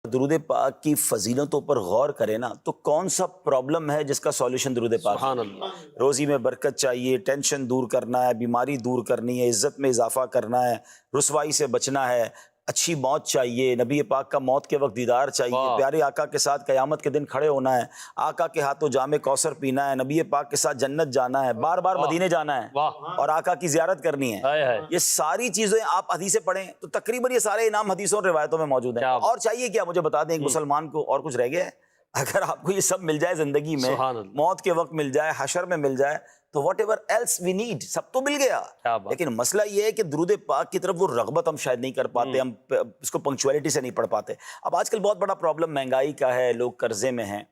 درود پاک کی فضیلتوں پر غور کریں نا تو کون سا پرابلم ہے جس کا سولوشن درود پاک؟ سبحان اللہ۔ روزی میں برکت چاہیے، ٹینشن دور کرنا ہے، بیماری دور کرنی ہے، عزت میں اضافہ کرنا ہے، رسوائی سے بچنا ہے، اچھی موت چاہیے، نبی پاک کا موت کے وقت دیدار چاہیے، واہ۔ پیارے آقا کے ساتھ قیامت کے دن کھڑے ہونا ہے، آقا کے ہاتھوں جام کوثر پینا ہے، نبی پاک کے ساتھ جنت جانا ہے، بار بار مدینے جانا ہے واہ۔ اور آقا کی زیارت کرنی ہے۔ ہائے ہائے۔ یہ ساری چیزیں آپ حدیثیں پڑھیں تو تقریباً یہ سارے انعام حدیثوں اور روایتوں میں موجود ہیں۔ کیا بات۔ اور چاہیے کیا مجھے بتا دیں ایک مسلمان کو، اور کچھ رہ گیا ہے؟ اگر آپ کو یہ سب مل جائے زندگی میں، سبحان اللہ۔ موت کے وقت مل جائے، حشر میں مل جائے، تو whatever else we need, سب تو مل گیا۔ کیا بات۔ لیکن مسئلہ یہ ہے کہ درود پاک کی طرف وہ رغبت ہم شاید نہیں کر پاتے، ہم اس کو پنکچویلٹی سے نہیں پڑھ پاتے۔ اب آج کل بہت بڑا پرابلم مہنگائی کا ہے، لوگ قرضے میں ہیں۔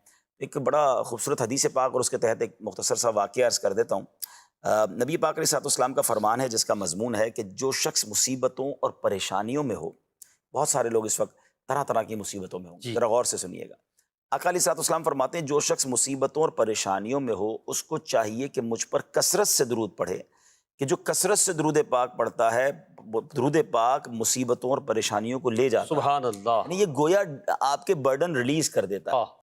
ایک بڑا خوبصورت حدیث پاک اور اس کے تحت ایک مختصر سا واقعہ عرض کر دیتا ہوں۔ نبی پاک علیہ الصلوۃ والسلام کا فرمان ہے جس کا مضمون ہے کہ جو شخص مصیبتوں اور پریشانیوں میں ہو، بہت سارے لوگ اس وقت طرح طرح کی مصیبتوں میں ہوں، ذرا غور سے سنیے گا۔ آقا علیہ الصلوۃ والسلام فرماتے ہیں جو شخص مصیبتوں اور پریشانیوں میں ہو اس کو چاہیے کہ مجھ پر کثرت سے درود پڑھے، کہ جو کثرت سے درود پاک پڑھتا ہے، درود پاک مصیبتوں اور پریشانیوں کو لے جاتا ہے، سبحان اللہ۔ یعنی یہ گویا آپ کے برڈن ریلیز کر دیتا ہے۔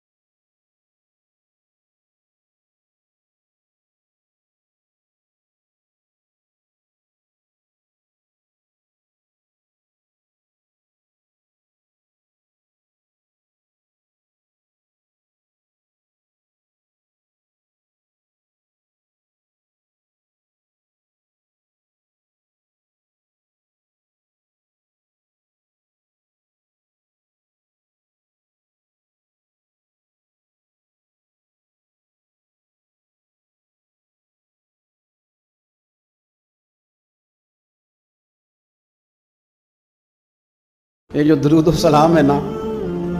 یہ جو درود و سلام ہے نا،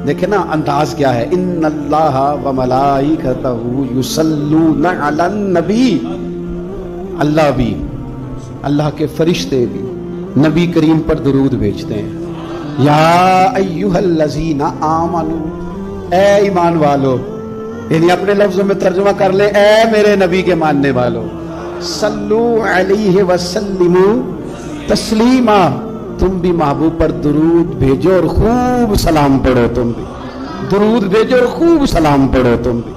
دیکھیں نا انداز کیا ہے۔ ان اللہ و ملائکتہ یصلون علی النبی، اللہ بھی، اللہ کے فرشتے بھی نبی کریم پر درود بھیجتے ہیں۔ یا ایھا الذین آمنوا، اے ایمان والو، یعنی اپنے لفظوں میں ترجمہ کر لیں، اے میرے نبی کے ماننے والو، صلو علیہ وسلموا تسلیما، تم بھی محبوب پر درود بھیجو اور خوب سلام پڑھو، تم بھی درود بھیجو اور خوب سلام پڑھو تم بھی۔